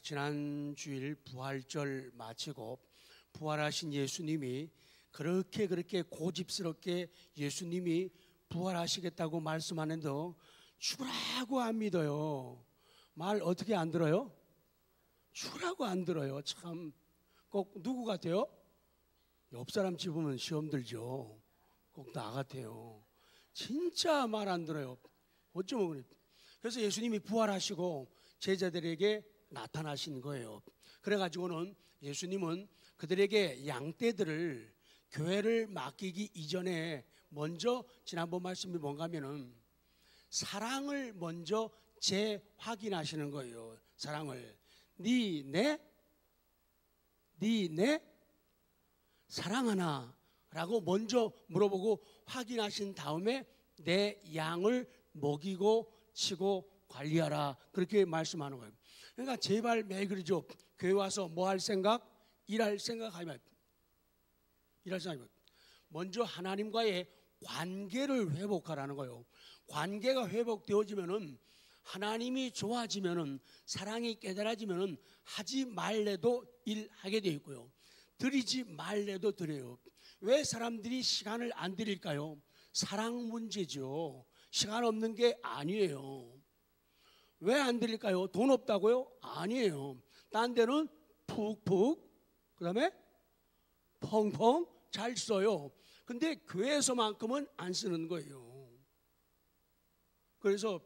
지난 주일 부활절 마치고 부활하신 예수님이 그렇게 고집스럽게 예수님이 부활하시겠다고 말씀하는데 죽으라고 안 믿어요. 말 어떻게 안 들어요? 죽으라고 안 들어요. 참 꼭 누구 같아요? 옆 사람 집으면 시험 들죠. 꼭 나 같아요. 진짜 말 안 들어요. 어쩌면 그래. 그래서 예수님이 부활하시고 제자들에게 나타나신 거예요. 그래가지고는 예수님은 그들에게 양떼들을 교회를 맡기기 이전에 먼저 지난번 말씀이 뭔가 하면은 사랑을 먼저 재확인하시는 거예요. 사랑을. 네 사랑하나? 라고 먼저 물어보고 확인하신 다음에 내 양을 먹이고 치고 관리하라. 그렇게 말씀하는 거예요. 그러니까 제발 매일 그러죠. 교회 와서 뭐 할 생각? 일할 생각 하지 말고. 일할 생각 말고. 먼저 하나님과의 관계를 회복하라는 거예요. 관계가 회복되어지면은 하나님이 좋아지면은 사랑이 깨달아지면은 하지 말래도 일하게 되어 있고요. 드리지 말래도 드려요. 왜 사람들이 시간을 안 드릴까요? 사랑 문제죠. 시간 없는 게 아니에요. 왜 안 드릴까요? 돈 없다고요? 아니에요. 딴 데는 푹푹 그 다음에 펑펑 잘 써요. 근데 교회에서만큼은 안 쓰는 거예요. 그래서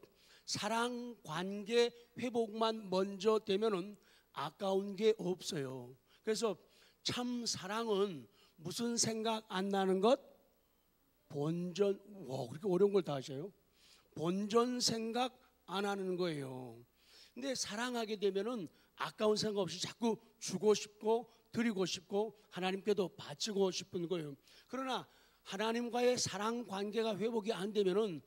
사랑 관계 회복만 먼저 되면은 아까운 게 없어요. 그래서 참 사랑은 무슨 생각 안 나는 것? 본전. 와, 그렇게 어려운 걸 다 하셔요? 본전 생각 안 하는 거예요. 근데 사랑하게 되면은 아까운 생각 없이 자꾸 주고 싶고 드리고 싶고 하나님께도 바치고 싶은 거예요. 그러나 하나님과의 사랑 관계가 회복이 안 되면은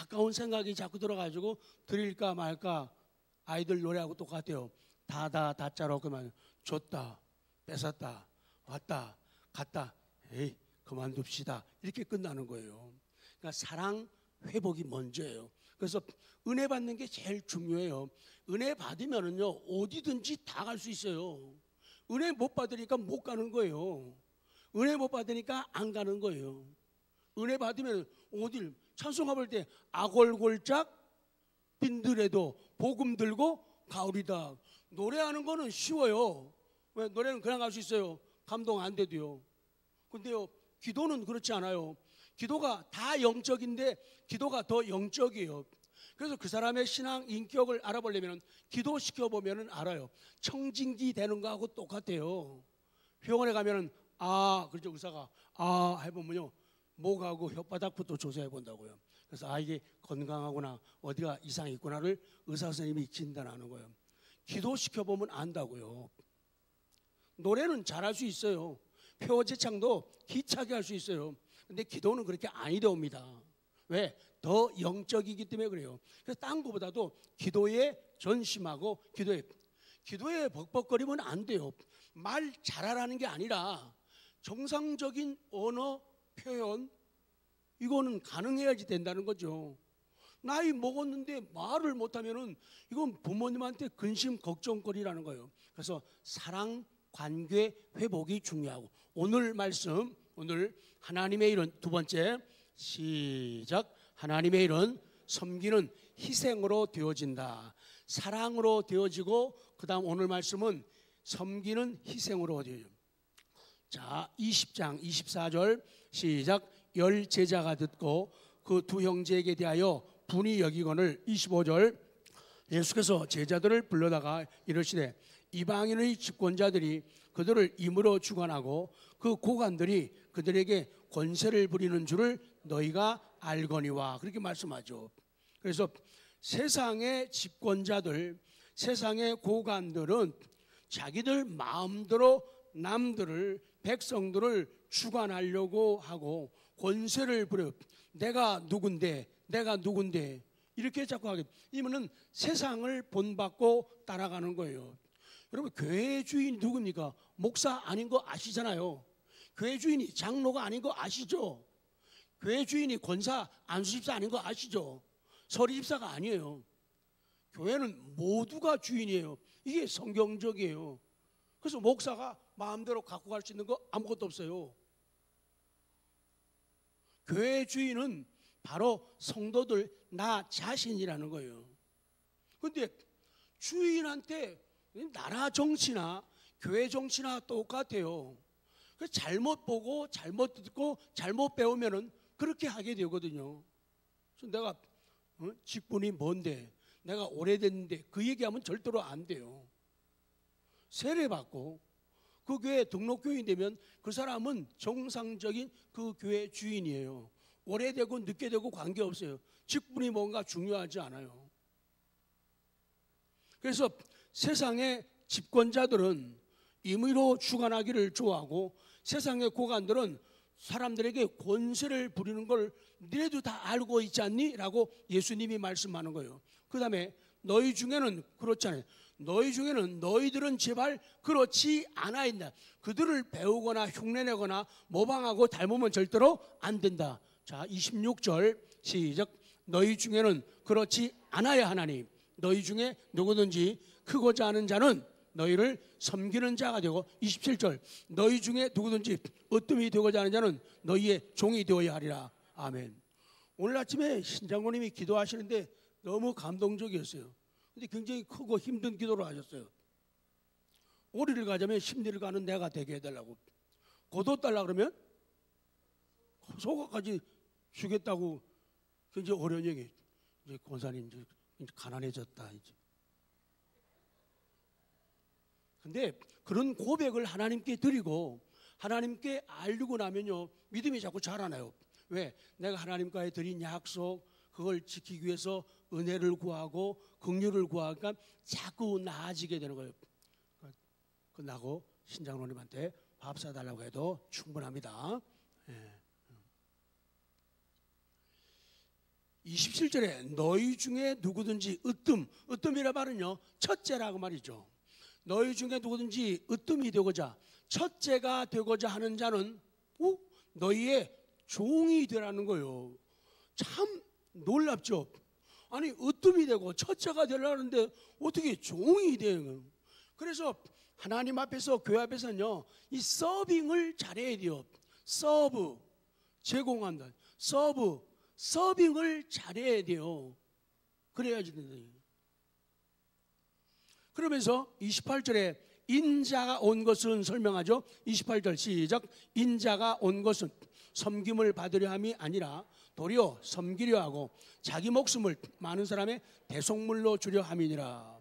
아까운 생각이 자꾸 들어가지고 드릴까 말까. 아이들 노래하고 똑같아요. 다짜로 그만 줬다 뺏었다 왔다 갔다 에이 그만둡시다 이렇게 끝나는 거예요. 그러니까 사랑 회복이 먼저예요. 그래서 은혜 받는 게 제일 중요해요. 은혜 받으면은요 어디든지 다 갈 수 있어요. 은혜 못 받으니까 못 가는 거예요. 은혜 못 받으니까 안 가는 거예요. 은혜 받으면 어딜 찬송가 볼 때 아골골짝 빈들에도 복음 들고 가오리다. 노래하는 거는 쉬워요. 왜? 노래는 그냥 갈 수 있어요. 감동 안 돼도요. 근데요 기도는 그렇지 않아요. 기도가 다 영적인데 기도가 더 영적이에요. 그래서 그 사람의 신앙 인격을 알아보려면 기도시켜 보면 알아요. 청진기 되는 거하고 똑같아요. 병원에 가면은 그렇죠. 의사가 해보면요 목하고 혓바닥부터 조사해 본다고요. 그래서 이게 건강하구나 어디가 이상이 있구나를 의사 선생님이 진단하는 거예요. 기도시켜 보면 안다고요. 노래는 잘할 수 있어요. 표제창도 기차게 할 수 있어요. 근데 기도는 그렇게 아니되옵니다. 왜? 더 영적이기 때문에 그래요. 그래서 딴 것보다도 기도에 전심하고 기도에 벅벅거리면 안 돼요. 말 잘하라는 게 아니라 정상적인 언어 표현 이거는 가능해야지 된다는 거죠. 나이 먹었는데 말을 못하면은 이건 부모님한테 근심 걱정거리라는 거예요. 그래서 사랑 관계 회복이 중요하고 오늘 말씀 오늘 하나님의 일은 두 번째 시작. 하나님의 일은 섬기는 희생으로 되어진다. 사랑으로 되어지고 그 다음 오늘 말씀은 섬기는 희생으로 되어져. 자 20장 24절 시작. 열 제자가 듣고 그 두 형제에게 대하여 분이 여기거늘 25절 예수께서 제자들을 불러다가 이르시되 이방인의 집권자들이 그들을 임으로 주관하고 그 고관들이 그들에게 권세를 부리는 줄을 너희가 알거니와 그렇게 말씀하죠. 그래서 세상의 집권자들 세상의 고관들은 자기들 마음대로 남들을 백성들을 주관하려고 하고 권세를 부려 내가 누군데 이렇게 자꾸 하게 이면은 세상을 본받고 따라가는 거예요. 여러분 교회의 주인이 누굽니까? 목사 아닌 거 아시잖아요. 교회 주인이 장로가 아닌 거 아시죠? 교회 주인이 권사 안수집사 아닌 거 아시죠? 서리집사가 아니에요. 교회는 모두가 주인이에요. 이게 성경적이에요. 그래서 목사가 마음대로 갖고 갈 수 있는 거 아무것도 없어요. 교회 주인은 바로 성도들 나 자신이라는 거예요. 그런데 주인한테 나라 정치나 교회 정치나 똑같아요. 그래서 잘못 보고 잘못 듣고 잘못 배우면은 그렇게 하게 되거든요. 그래서 내가 직분이 뭔데, 내가 오래됐는데 그 얘기하면 절대로 안 돼요. 세례받고 그 교회 등록교인 되면 그 사람은 정상적인 그 교회 주인이에요. 오래되고 늦게 되고 관계없어요. 직분이 뭔가 중요하지 않아요. 그래서 세상의 집권자들은 임의로 주관하기를 좋아하고 세상의 고관들은 사람들에게 권세를 부리는 걸 너희도 다 알고 있지 않니? 라고 예수님이 말씀하는 거예요. 그 다음에 너희 중에는 그렇잖아요. 너희 중에는 너희들은 제발 그렇지 않아야 한다. 그들을 배우거나 흉내내거나 모방하고 닮으면 절대로 안 된다. 자, 26절 시작. 너희 중에는 그렇지 않아야 하나니 너희 중에 누구든지 크고자 하는 자는 너희를 섬기는 자가 되고, 27절 너희 중에 누구든지 으뜸이 되고자 하는 자는 너희의 종이 되어야 하리라. 아멘. 오늘 아침에 신장로님이 기도하시는데 너무 감동적이었어요. 근데 굉장히 크고 힘든 기도를 하셨어요. 오리를 가자면 심리를 가는 내가 되게 해달라고. 고도 달라 그러면 소가까지 주겠다고. 굉장히 어려운 얘기. 이제 권사님 이제 가난해졌다 이제. 근데 그런 고백을 하나님께 드리고 하나님께 알리고 나면요, 믿음이 자꾸 자라나요. 왜? 내가 하나님과의 드린 약속 그걸 지키기 위해서 은혜를 구하고 긍휼을 구하니까 자꾸 나아지게 되는 거예요. 끝나고 신장로님한테 밥 사달라고 해도 충분합니다. 27절에 너희 중에 누구든지 으뜸이라 말은요 첫째라고 말이죠. 너희 중에 누구든지 으뜸이 되고자, 첫째가 되고자 하는 자는 너희의 종이 되라는 거예요. 참 놀랍죠. 아니 으뜸이 되고 첫째가 되려는데 어떻게 종이 돼요? 그래서 하나님 앞에서 교회 앞에서는요 이 서빙을 잘해야 돼요. 서브, 제공한다. 서빙을 잘해야 돼요. 그래야지 된다. 그러면서 28절에 인자가 온 것은 설명하죠. 28절 시작. 인자가 온 것은 섬김을 받으려 함이 아니라 도리어 섬기려 하고 자기 목숨을 많은 사람의 대속물로 주려 함이니라.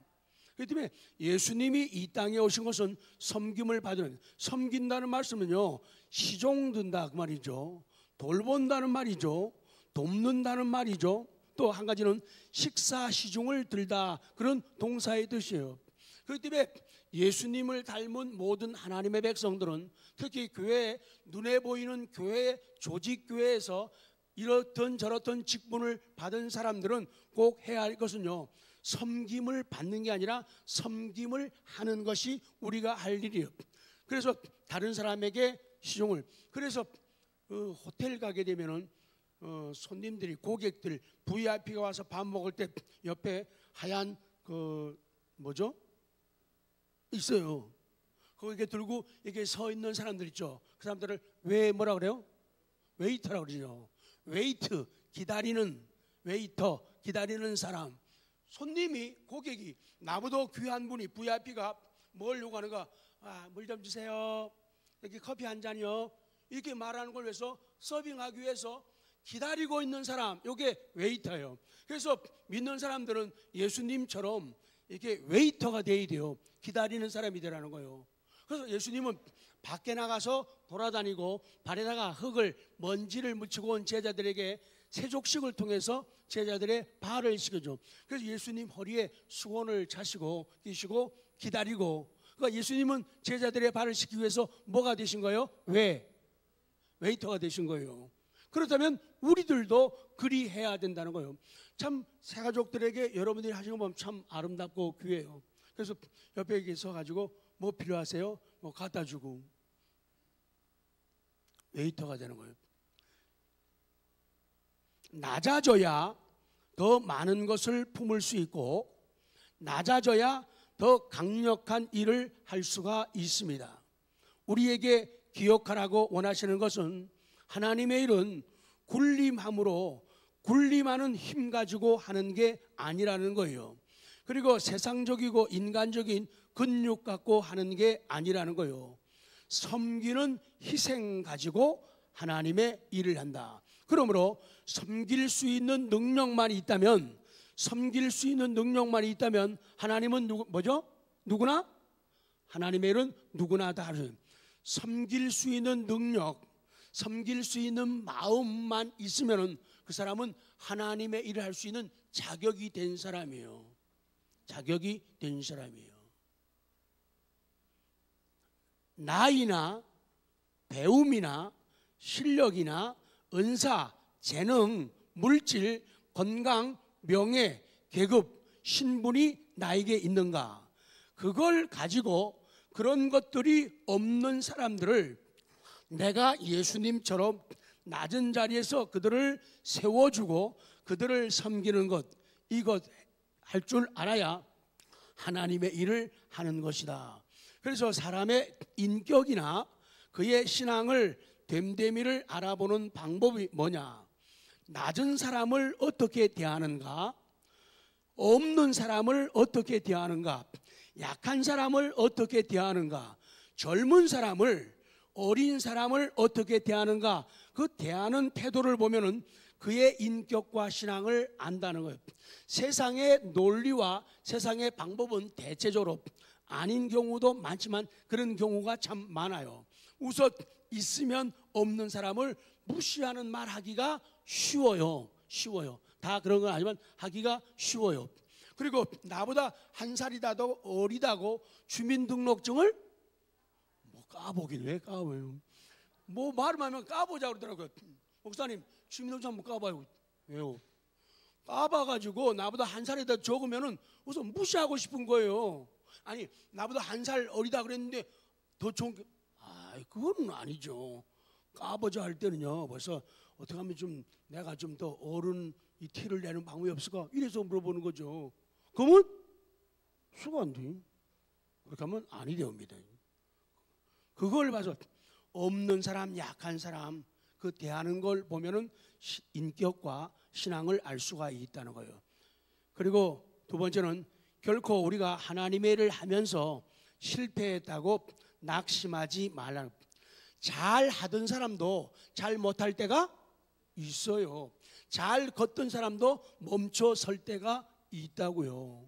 그렇기 때문에 예수님이 이 땅에 오신 것은 섬김을 받으는, 섬긴다는 말씀은요 시종든다 그 말이죠. 돌본다는 말이죠. 돕는다는 말이죠. 또 한 가지는 식사시중을 들다, 그런 동사의 뜻이에요. 그렇기 때문에 예수님을 닮은 모든 하나님의 백성들은 특히 교회, 눈에 보이는 교회, 조직교회에서 이렇든 저렇든 직분을 받은 사람들은 꼭 해야 할 것은요 섬김을 받는 게 아니라 섬김을 하는 것이 우리가 할 일이에요. 그래서 다른 사람에게 시중을, 그래서 호텔 가게 되면은 손님들이, 고객들, VIP가 와서 밥 먹을 때 옆에 하얀 뭐죠? 있어요. 거기에 들고 이렇게 서 있는 사람들 있죠. 그 사람들을 왜 뭐라 그래요? 웨이터라고 그러죠. 웨이트, 기다리는, 웨이터, 기다리는 사람. 손님이, 고객이, 나보다 귀한 분이, VIP가 뭘 요구하는가? 물 좀 주세요. 여기 커피 한 잔이요. 이렇게 말하는 걸 위해서, 서빙하기 위해서 기다리고 있는 사람, 이게 웨이터예요. 그래서 믿는 사람들은 예수님처럼 이렇게 웨이터가 돼야 돼요. 기다리는 사람이 되라는 거예요. 그래서 예수님은 밖에 나가서 돌아다니고 발에다가 흙을, 먼지를 묻히고 온 제자들에게 세족식을 통해서 제자들의 발을 씻겨줘. 그래서 예수님 허리에 수건을 차시고 끼시고 기다리고, 그러니까 예수님은 제자들의 발을 씻기 위해서 뭐가 되신 거예요? 웨이터가 되신 거예요. 그렇다면 우리들도 그리 해야 된다는 거예요. 참 새가족들에게 여러분들이 하시는 거 보면 참 아름답고 귀해요. 그래서 옆에 이렇게 서가지고 뭐 필요하세요? 뭐 갖다 주고 웨이터가 되는 거예요. 낮아져야 더 많은 것을 품을 수 있고, 낮아져야 더 강력한 일을 할 수가 있습니다. 우리에게 기억하라고 원하시는 것은 하나님의 일은 군림함으로 군림하는 힘 가지고 하는 게 아니라는 거예요. 그리고 세상적이고 인간적인 근육 갖고 하는 게 아니라는 거예요. 섬기는 희생 가지고 하나님의 일을 한다. 그러므로 섬길 수 있는 능력만 있다면, 섬길 수 있는 능력만 있다면 하나님은 누구나? 하나님의 일은 누구나 다른 섬길 수 있는 능력, 섬길 수 있는 마음만 있으면 그 사람은 하나님의 일을 할 수 있는 자격이 된 사람이에요. 자격이 된 사람이에요. 나이나 배움이나 실력이나 은사, 재능, 물질, 건강, 명예, 계급, 신분이 나에게 있는가? 그걸 가지고 그런 것들이 없는 사람들을 내가 예수님처럼 낮은 자리에서 그들을 세워주고 그들을 섬기는 것, 이것 할 줄 알아야 하나님의 일을 하는 것이다. 그래서 사람의 인격이나 그의 신앙을 됨됨이를 알아보는 방법이 뭐냐? 낮은 사람을 어떻게 대하는가? 없는 사람을 어떻게 대하는가? 약한 사람을 어떻게 대하는가? 젊은 사람을, 어린 사람을 어떻게 대하는가? 그 대하는 태도를 보면은 그의 인격과 신앙을 안다는 거예요. 세상의 논리와 세상의 방법은 대체적으로 아닌 경우도 많지만 그런 경우가 참 많아요. 우선 있으면 없는 사람을 무시하는 말 하기가 쉬워요. 다 그런 건 아니지만 하기가 쉬워요. 그리고 나보다 한 살이라도 어리다고 주민등록증을 까보긴 왜 까봐요? 말하면 까보자고 그러더라고요. 목사님 주민등록증 한번 까봐요. 왜요? 까봐가지고 나보다 한 살이라도 적으면은 우선 무시하고 싶은 거예요. 아니 나보다 한 살 어리다 그랬는데 더 좋은 게 그건 아니죠. 까보자 할 때는요 벌써 어떻게 하면 좀 내가 좀 더 어른 이 티를 내는 방법이 없을까 이래서 물어보는 거죠. 그러면 수가 안 돼. 그렇게 하면 아니 됩니다. 그걸 봐서 없는 사람, 약한 사람 그 대하는 걸 보면은 인격과 신앙을 알 수가 있다는 거예요. 그리고 두 번째는 결코 우리가 하나님의 일을 하면서 실패했다고 낙심하지 말라는. 잘 하던 사람도 잘 못할 때가 있어요. 잘 걷던 사람도 멈춰 설 때가 있다고요.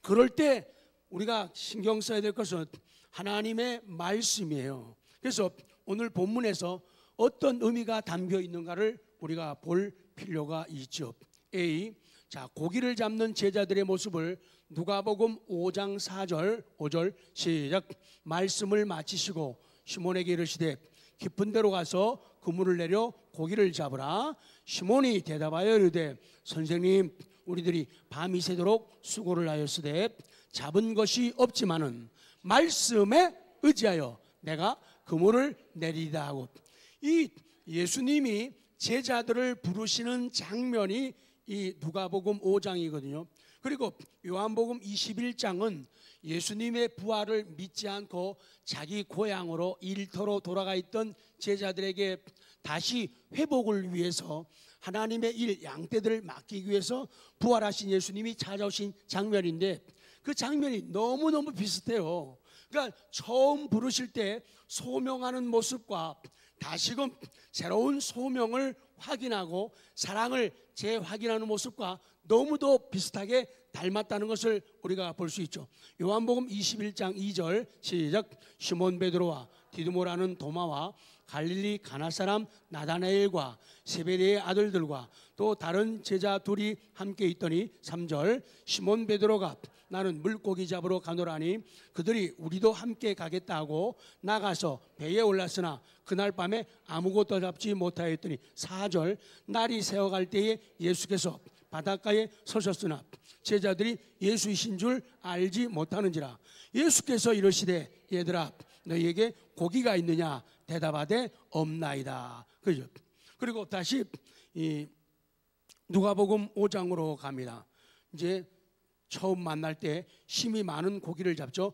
그럴 때 우리가 신경 써야 될 것은 하나님의 말씀이에요. 그래서 오늘 본문에서 어떤 의미가 담겨 있는가를 우리가 볼 필요가 있죠. A, 자 고기를 잡는 제자들의 모습을 누가복음 5장 5절 시작. 말씀을 마치시고 시몬에게 이르시되 깊은 데로 가서 그물을 내려 고기를 잡으라. 시몬이 대답하여 이르되 선생님 우리들이 밤이 새도록 수고를 하였으되 잡은 것이 없지만은 말씀에 의지하여 내가 그물을 내리다 하고, 이 예수님이 제자들을 부르시는 장면이 이 누가복음 5장이거든요. 그리고 요한복음 21장은 예수님의 부활을 믿지 않고 자기 고향으로 일터로 돌아가 있던 제자들에게 다시 회복을 위해서 하나님의 일 양떼들을 맡기기 위해서 부활하신 예수님이 찾아오신 장면인데 그 장면이 너무너무 비슷해요. 그러니까 처음 부르실 때 소명하는 모습과 다시금 새로운 소명을 확인하고 사랑을 재확인하는 모습과 너무도 비슷하게 닮았다는 것을 우리가 볼 수 있죠. 요한복음 21장 2절 시작. 시몬 베드로와 디두모라는 도마와 갈릴리 가나 사람 나다나엘과 세베대의 아들들과 또 다른 제자 둘이 함께 있더니 3절. 시몬 베드로가 나는 물고기 잡으러 가노라니 그들이 우리도 함께 가겠다 하고 나가서 배에 올랐으나 그날 밤에 아무것도 잡지 못하였더니 4절. 날이 새어갈 때에 예수께서 바닷가에 서셨으나 제자들이 예수이신 줄 알지 못하는지라. 예수께서 이르시되 얘들아 너희에게 고기가 있느냐 대답하되 없나이다. 그죠? 그리고 다시 이 누가복음 5장으로 갑니다. 이제 처음 만날 때 힘이 많은 고기를 잡죠.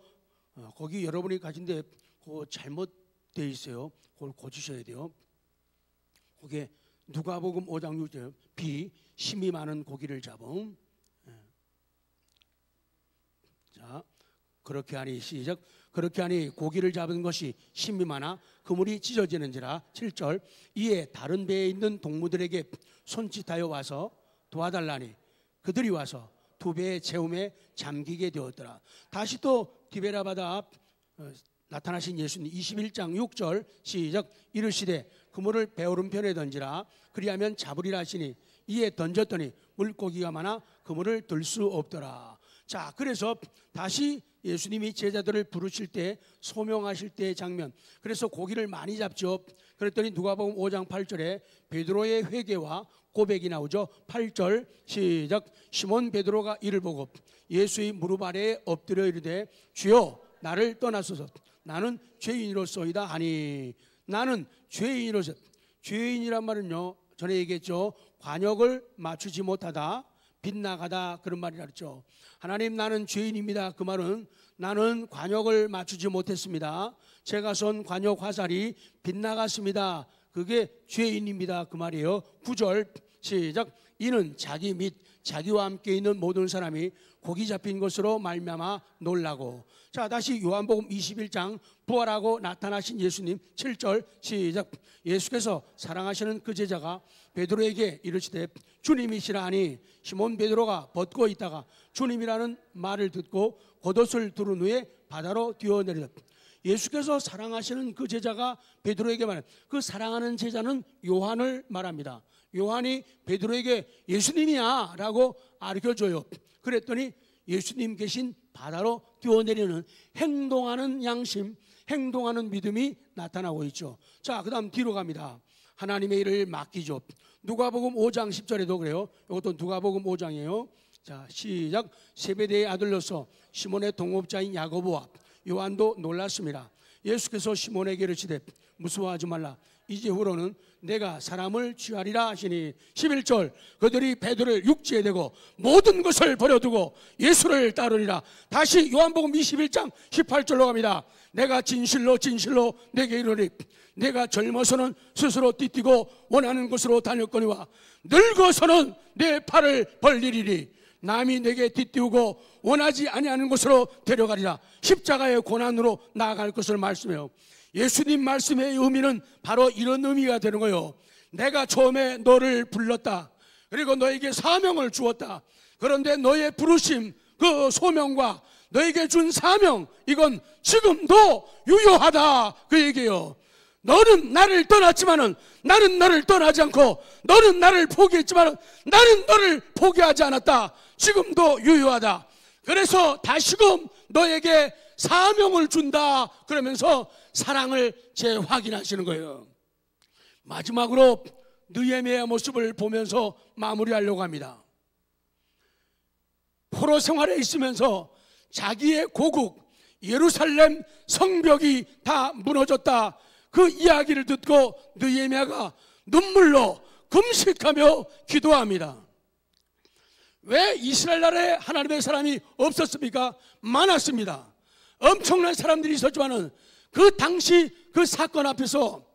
거기 여러분이 가진데 그거 잘못되어 있어요. 그걸 고치셔야 돼요. 그게 누가복음 5장 6절 비 힘이 많은 고기를 잡음. 자, 그렇게 하니 시작. 그렇게 하니 고기를 잡은 것이 힘이 많아 그물이 찢어지는지라. 7절 이에 다른 배에 있는 동무들에게 손짓하여 와서 도와달라니 그들이 와서 두 배의 채움에 잠기게 되었더라. 다시 또 디베라 바다 앞 나타나신 예수님 21장 6절 시작. 이르시되 그물을 배 오른편에 던지라 그리하면 잡으리라 하시니 이에 던졌더니 물고기가 많아 그물을 들 수 없더라. 자, 그래서 다시 예수님이 제자들을 부르실 때 소명하실 때의 장면. 그래서 고기를 많이 잡죠. 그랬더니 누가복음 5장 8절에 베드로의 회개와 고백이 나오죠. 8절 시작. 시몬 베드로가 이를 보고 예수의 무릎 아래에 엎드려 이르되 주여 나를 떠나소서 나는 죄인이로소이다 하니. 나는 죄인이로서. 죄인이란 말은요 전에 얘기했죠. 관역을 맞추지 못하다, 빗나가다, 그런 말이라 그랬죠. 하나님 나는 죄인입니다. 그 말은 나는 관역을 맞추지 못했습니다. 제가 쏜 관역 화살이 빗나갔습니다. 그게 죄인입니다. 그 말이에요. 9절 시작. 이는 자기 및 자기와 함께 있는 모든 사람이 고기 잡힌 것으로 말미암아 놀라고. 자, 다시 요한복음 21장 부활하고 나타나신 예수님 7절 시작. 예수께서 사랑하시는 그 제자가 베드로에게 이르시되 주님이시라 하니 시몬 베드로가 벗고 있다가 주님이라는 말을 듣고 겉옷을 두른 후에 바다로 뛰어내리다. 예수께서 사랑하시는 그 제자가 베드로에게 말한 그 사랑하는 제자는 요한을 말합니다. 요한이 베드로에게 예수님이야 라고 알려줘요. 그랬더니 예수님 계신 바다로 뛰어내리는 행동하는 양심, 행동하는 믿음이 나타나고 있죠. 자, 그 다음 뒤로 갑니다. 하나님의 일을 맡기죠. 누가복음 5장 10절에도 그래요. 이것도 누가복음 5장이에요. 자, 시작. 세베대의 아들로서 시몬의 동업자인 야고보와 요한도 놀랐습니다. 예수께서 시몬에게 이르시되 무서워하지 말라. 이제후로는 내가 사람을 취하리라 하시니. 11절 그들이 베드로를 육지에 대고 모든 것을 버려두고 예수를 따르리라. 다시 요한복음 21장 18절로 갑니다. 내가 진실로 진실로 내게 이르리 내가 젊어서는 스스로 띠뛰고 원하는 곳으로 다녔거니와 늙어서는 내 팔을 벌리리니 남이 내게 띠띠우고 원하지 아니하는 곳으로 데려가리라. 십자가의 고난으로 나아갈 것을 말씀해요. 예수님 말씀의 의미는 바로 이런 의미가 되는 거예요. 내가 처음에 너를 불렀다. 그리고 너에게 사명을 주었다. 그런데 너의 부르심, 그 소명과 너에게 준 사명, 이건 지금도 유효하다, 그 얘기예요. 너는 나를 떠났지만은 나는 너를 떠나지 않고, 너는 나를 포기했지만은 나는 너를 포기하지 않았다. 지금도 유효하다. 그래서 다시금 너에게 사명을 준다 그러면서 사랑을 재확인하시는 거예요. 마지막으로 느헤미야의 모습을 보면서 마무리하려고 합니다. 포로 생활에 있으면서 자기의 고국 예루살렘 성벽이 다 무너졌다, 그 이야기를 듣고 느헤미야가 눈물로 금식하며 기도합니다. 왜 이스라엘 나라에 하나님의 사람이 없었습니까? 많았습니다. 엄청난 사람들이 있었지만은 그 당시 그 사건 앞에서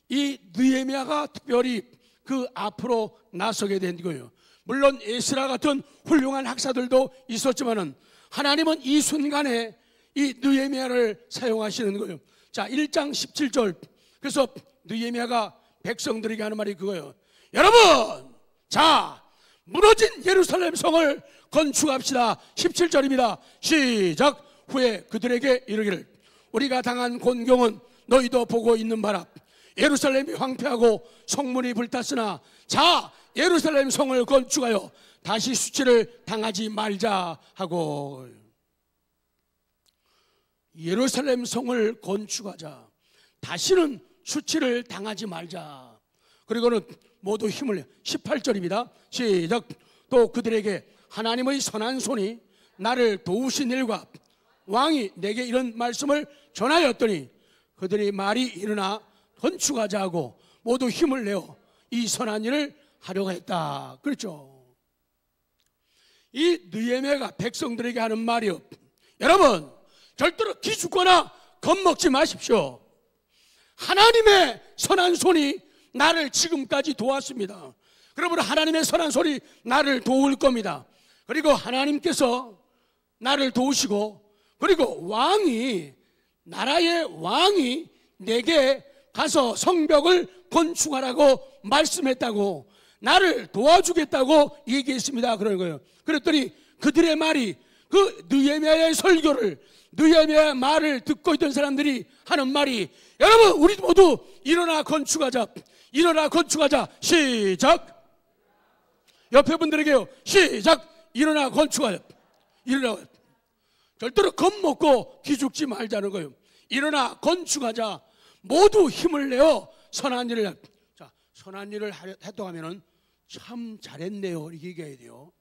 이 느헤미야가 특별히 그 앞으로 나서게 된 거예요. 물론 에스라 같은 훌륭한 학사들도 있었지만은 하나님은 이 순간에 이 느헤미야를 사용하시는 거예요. 자, 1장 17절. 그래서 느헤미야가 백성들에게 하는 말이 그거예요. 여러분, 자, 무너진 예루살렘 성을 건축합시다. 17절입니다. 시작. 후에 그들에게 이르기를 우리가 당한 곤경은 너희도 보고 있는 바라. 예루살렘이 황폐하고 성문이 불탔으나 자, 예루살렘 성을 건축하여 다시 수치를 당하지 말자 하고. 예루살렘 성을 건축하자, 다시는 수치를 당하지 말자. 그리고는 모두 힘을 내. 18절입니다. 시작. 또 그들에게 하나님의 선한 손이 나를 도우신 일과 왕이 내게 이런 말씀을 전하였더니 그들이 말이 일어나 건축하자 하고 모두 힘을 내어 이 선한 일을 하려고 했다. 그렇죠. 이 느헤미야가 백성들에게 하는 말이요, 여러분 절대로 기죽거나 겁먹지 마십시오. 하나님의 선한 손이 나를 지금까지 도왔습니다. 여러분, 하나님의 선한 손이 나를 도울 겁니다. 그리고 하나님께서 나를 도우시고, 그리고 나라의 왕이 내게 가서 성벽을 건축하라고 말씀했다고, 나를 도와주겠다고 얘기했습니다. 그런 거예요. 그랬더니 그들의 말이, 그 느헤미야의 설교를, 느헤미야의 말을 듣고 있던 사람들이 하는 말이, 여러분 우리 모두 일어나 건축하자, 일어나 건축하자. 시작. 옆에 분들에게요, 시작. 일어나 건축하자. 일어나. 절대로 겁먹고 기죽지 말자는 거예요. 일어나 건축하자. 모두 힘을 내어 선한 일을. 자, 선한 일을 했다고 하면은 참 잘했네요 이렇게 얘기해야 돼요.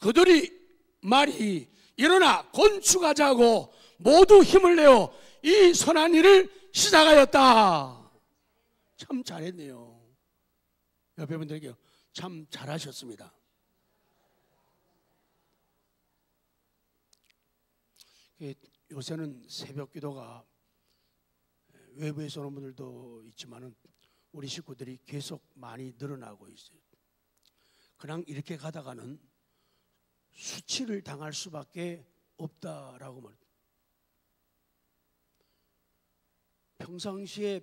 그들이 말이 일어나 건축하자고 모두 힘을 내어 이 선한 일을 시작하였다. 참 잘했네요. 옆에 분들에게 참 잘하셨습니다. 요새는 새벽 기도가 외부에서 오는 분들도 있지만은 우리 식구들이 계속 많이 늘어나고 있어요. 그냥 이렇게 가다가는 수치를 당할 수밖에 없다라고 말합니다. 평상시에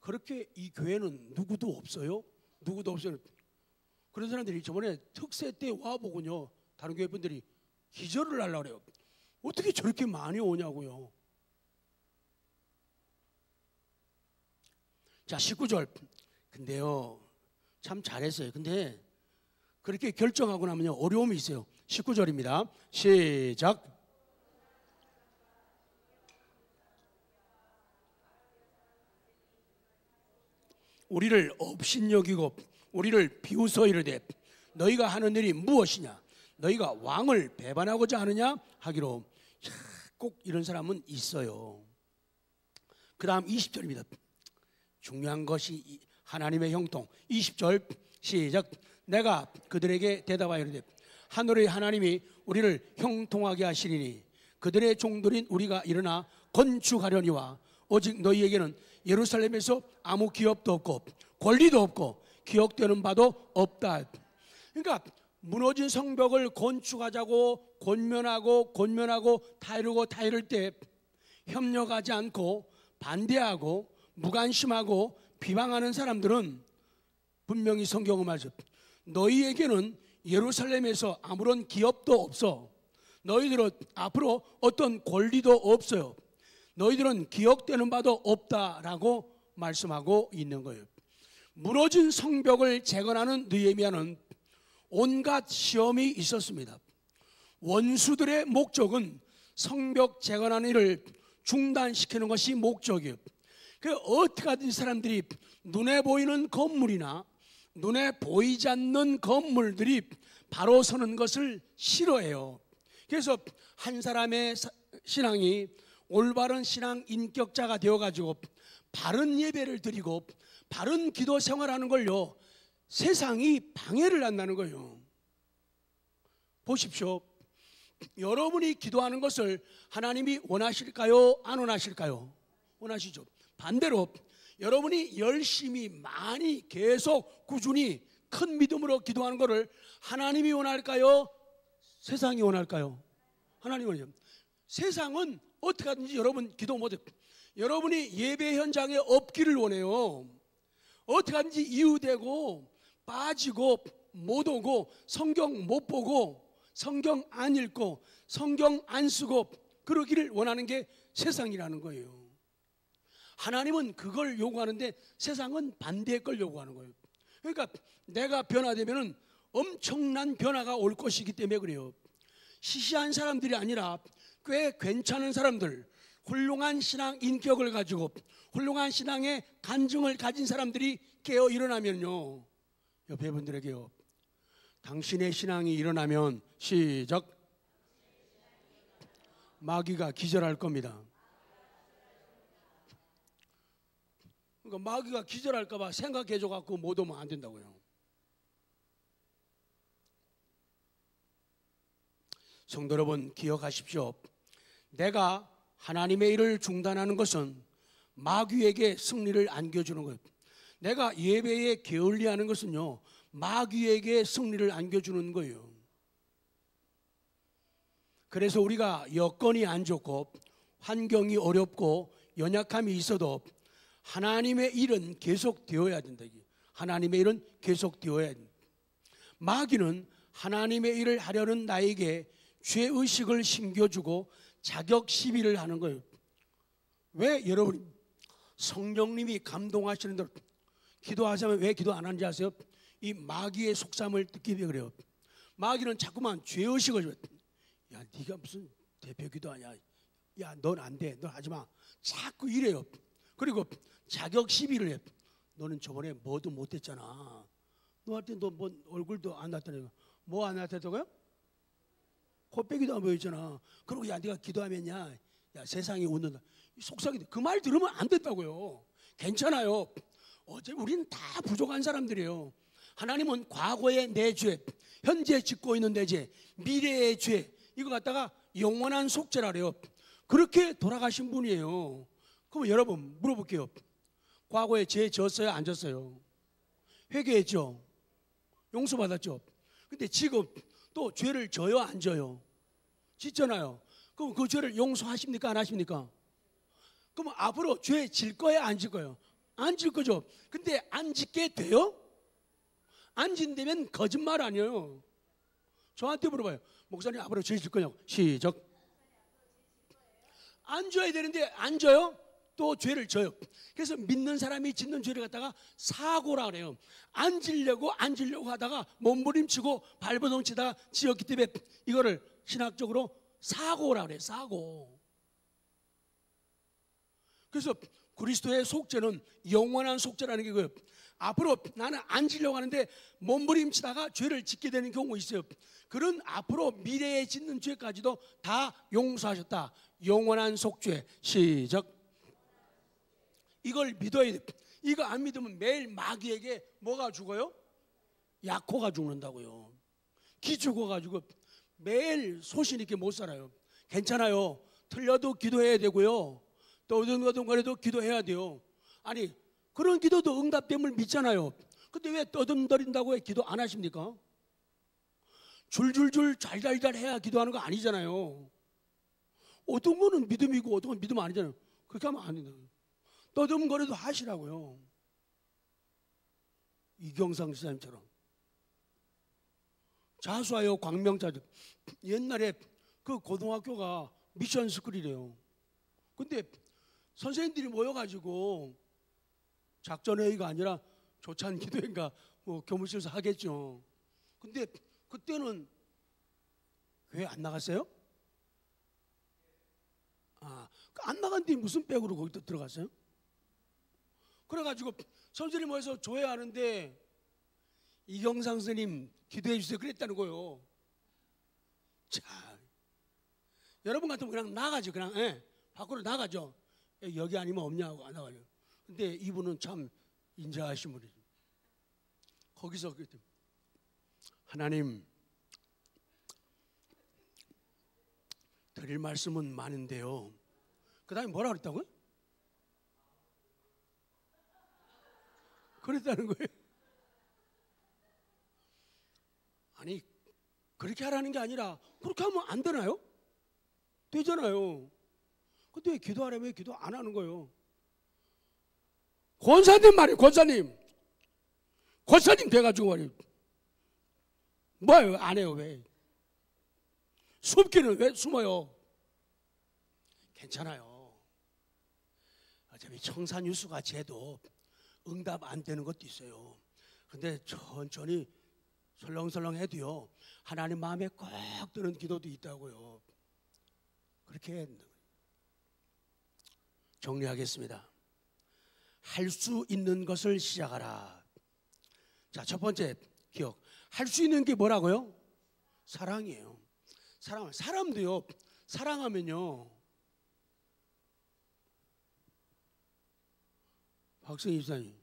그렇게 이 교회는 누구도 없어요. 누구도 없어요. 그런 사람들이 저번에 특세 때 와보군요. 다른 교회 분들이 기절을 하려고 그래요. 어떻게 저렇게 많이 오냐고요. 자, 19절. 근데요, 참 잘했어요. 근데 그렇게 결정하고 나면요, 어려움이 있어요. 19절입니다. 시작. 우리를 업신여기고 우리를 비웃어 이르되 너희가 하는 일이 무엇이냐? 너희가 왕을 배반하고자 하느냐? 하기로. 꼭 이런 사람은 있어요. 그 다음 20절입니다. 중요한 것이 하나님의 형통. 20절 시작. 내가 그들에게 대답하여 이르되 하늘의 하나님이 우리를 형통하게 하시리니 그들의 종들인 우리가 일어나 건축하려니와 오직 너희에게는 예루살렘에서 아무 기업도 없고 권리도 없고 기억되는 바도 없다. 그러니까 무너진 성벽을 건축하자고 권면하고 다 이룰 때 협력하지 않고 반대하고 무관심하고 비방하는 사람들은 분명히 성경은 말이죠. 너희에게는 예루살렘에서 아무런 기업도 없어. 너희들은 앞으로 어떤 권리도 없어요. 너희들은 기억되는 바도 없다라고 말씀하고 있는 거예요. 무너진 성벽을 재건하는 느헤미야는 온갖 시험이 있었습니다. 원수들의 목적은 성벽 재건하는 일을 중단시키는 것이 목적이에요. 그 어떻게 하든지 사람들이 눈에 보이는 건물이나 눈에 보이지 않는 건물들이 바로 서는 것을 싫어해요. 그래서 한 사람의 신앙이 올바른 신앙 인격자가 되어가지고 바른 예배를 드리고 바른 기도 생활하는 걸요, 세상이 방해를 한다는 거예요. 보십시오. 여러분이 기도하는 것을 하나님이 원하실까요? 안 원하실까요? 원하시죠. 반대로 여러분이 열심히 많이 계속 꾸준히 큰 믿음으로 기도하는 것을 하나님이 원할까요? 세상이 원할까요? 하나님이 원해요. 세상은 어떻게 하든지 여러분 기도 못해요. 여러분이 예배 현장에 없기를 원해요. 어떻게 하든지 이유되고 빠지고 못 오고 성경 못 보고 성경 안 읽고 성경 안 쓰고 그러기를 원하는 게 세상이라는 거예요. 하나님은 그걸 요구하는데 세상은 반대의 걸 요구하는 거예요. 그러니까 내가 변화되면 엄청난 변화가 올 것이기 때문에 그래요. 시시한 사람들이 아니라 꽤 괜찮은 사람들, 훌륭한 신앙 인격을 가지고 훌륭한 신앙의 간증을 가진 사람들이 깨어 일어나면요, 옆에 분들에게요, 당신의 신앙이 일어나면 시작. 마귀가 기절할 겁니다. 그러니까 마귀가 기절할까 봐 생각해줘 갖고 못 오면 안 된다고요. 성도 여러분, 기억하십시오. 내가 하나님의 일을 중단하는 것은 마귀에게 승리를 안겨주는 거예요. 내가 예배에 게을리하는 것은요, 마귀에게 승리를 안겨주는 거예요. 그래서 우리가 여건이 안 좋고 환경이 어렵고 연약함이 있어도 하나님의 일은 계속되어야 된다. 하나님의 일은 계속되어야 된다. 마귀는 하나님의 일을 하려는 나에게 죄의식을 심겨주고 자격 시비를 하는 거예요. 왜 여러분 성령님이 감동하시는 대로 기도하자면 왜 기도 안 하는지 아세요? 이 마귀의 속삼을 듣기 위해 그래요. 마귀는 자꾸만 죄의식을 줘요. 야, 네가 무슨 대표 기도하냐? 야, 넌 안 돼. 넌 하지 마. 자꾸 이래요. 그리고 자격 시비를 해. 너는 저번에 뭐도 못했잖아. 너한테 너 뭐 얼굴도 안 나타내고 뭐 안 나타내고요? 코빼기도 안 보였잖아. 그리고 야, 네가 기도하면 야 세상이 웃는다. 속삭이다. 그 말 들으면 안 된다고요. 괜찮아요. 어차피 우리는 다 부족한 사람들이에요. 하나님은 과거의 내 죄, 현재 짓고 있는 내 죄, 미래의 죄, 이거 갖다가 영원한 속죄라 그래요. 그렇게 돌아가신 분이에요. 그럼 여러분 물어볼게요. 과거에 죄 졌어요? 안 졌어요? 회개했죠? 용서받았죠? 근데 지금 또 죄를 져요? 안 져요? 짓잖아요. 그럼 그 죄를 용서하십니까? 안 하십니까? 그럼 앞으로 죄 질 거예요? 안 질 거예요? 안 질 거죠. 근데 안 짓게 돼요? 안 진다면 거짓말 아니에요. 저한테 물어봐요. 목사님 앞으로 죄 질 거냐고. 시작. 안 져야 되는데 안 져요? 또 죄를 져요. 그래서 믿는 사람이 짓는 죄를 갖다가 사고라 그래요. 안 지려고 하다가 몸부림치고 발버둥 치다가 지었기 때문에 이거를 신학적으로 사고라 그래요. 사고. 그래서 그리스도의 속죄는 영원한 속죄라는 게 그거예요. 앞으로 나는 안 지려고 하는데 몸부림치다가 죄를 짓게 되는 경우가 있어요. 그런 앞으로 미래에 짓는 죄까지도 다 용서하셨다. 영원한 속죄. 시작. 이걸 믿어야 돼. 이거 안 믿으면 매일 마귀에게 뭐가 죽어요? 약호가 죽는다고요. 기 죽어가지고 매일 소신 있게 못 살아요. 괜찮아요. 틀려도 기도해야 되고요. 떠듬거려도 기도해야 돼요. 아니 그런 기도도 응답됨을 믿잖아요. 근데 왜 떠듬거린다고 해 기도 안 하십니까? 줄줄줄 잘잘잘 해야 기도하는 거 아니잖아요. 어떤 거는 믿음이고 어떤 건 믿음 아니잖아요. 그렇게 하면 안 된다. 떠듬거려도 하시라고요. 이경상 지사님처럼 자수하여 광명자들. 옛날에 그 고등학교가 미션 스쿨이래요. 근데 선생님들이 모여가지고 작전회의가 아니라 조찬 기도회인가 뭐 교무실에서 하겠죠. 근데 그때는 교회 안 나갔어요? 안 나갔는데 무슨 백으로 거기 또 들어갔어요? 그래가지고 선생님 모여서 조회하는데 이경상 선생님 기도해 주세요 그랬다는 거예요. 자, 여러분 같으면 그냥 나가죠. 그냥 밖으로 나가죠. 여기 아니면 없냐고 안 나가죠. 근데 이분은 참 인자하신 분이죠. 거기서 그랬더니 하나님 드릴 말씀은 많은데요. 그 다음에 뭐라 그랬다고요? 그랬다는 거예요. 아니 그렇게 하라는 게 아니라 그렇게 하면 안 되나요? 되잖아요. 근데 왜 기도하라면 왜 기도 안 하는 거예요? 권사님 말이에요. 권사님 돼가지고 말이에요. 뭐예요? 안 해요. 왜? 숨기는 왜 숨어요? 괜찮아요. 어차피 청산유수가 제도 응답 안 되는 것도 있어요. 근데 천천히 설렁설렁 해도요 하나님 마음에 꼭 드는 기도도 있다고요. 그렇게 정리하겠습니다. 할 수 있는 것을 시작하라. 자, 첫 번째 기억. 할 수 있는 게 뭐라고요? 사랑이에요. 사람도요 사랑하면요, 박성희 집사님,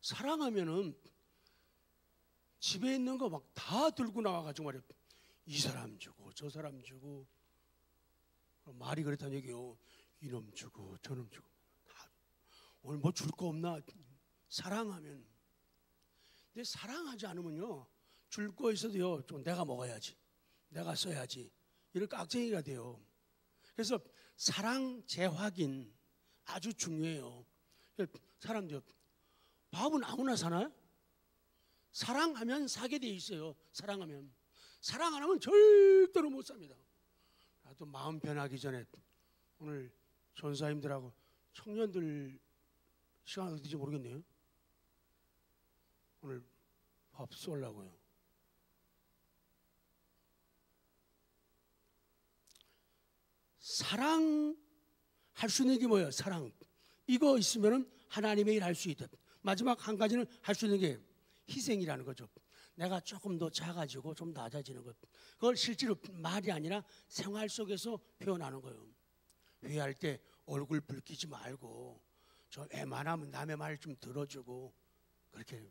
사랑하면은 집에 있는 거 막 다 들고 나와가지고 말이에요. 이 사람 주고 저 사람 주고, 말이 그렇다는 얘기요. 이놈 주고 저놈 주고 다. 오늘 뭐 줄 거 없나? 사랑하면. 근데 사랑하지 않으면요, 줄 거 있어도요, 좀 내가 먹어야지, 내가 써야지, 이런 깍쟁이가 돼요. 그래서 사랑 재확인 아주 중요해요. 사람들 밥은 아무나 사나요? 사랑하면 사게 돼 있어요. 사랑하면. 사랑 안 하면 절대로 못 삽니다. 나도 마음 변하기 전에 오늘 전사님들하고 청년들 시간 어디지 모르겠네요. 오늘 밥 쏠라고요. 사랑할 수 있는 게 뭐예요? 사랑. 이거 있으면 하나님의 일 할 수 있다. 마지막 한 가지는 할 수 있는 게 희생이라는 거죠. 내가 조금 더 작아지고 좀 낮아지는 것. 그걸 실제로 말이 아니라 생활 속에서 표현하는 거예요. 회의할 때 얼굴 붉히지 말고 좀 애만하면 남의 말 좀 들어주고 그렇게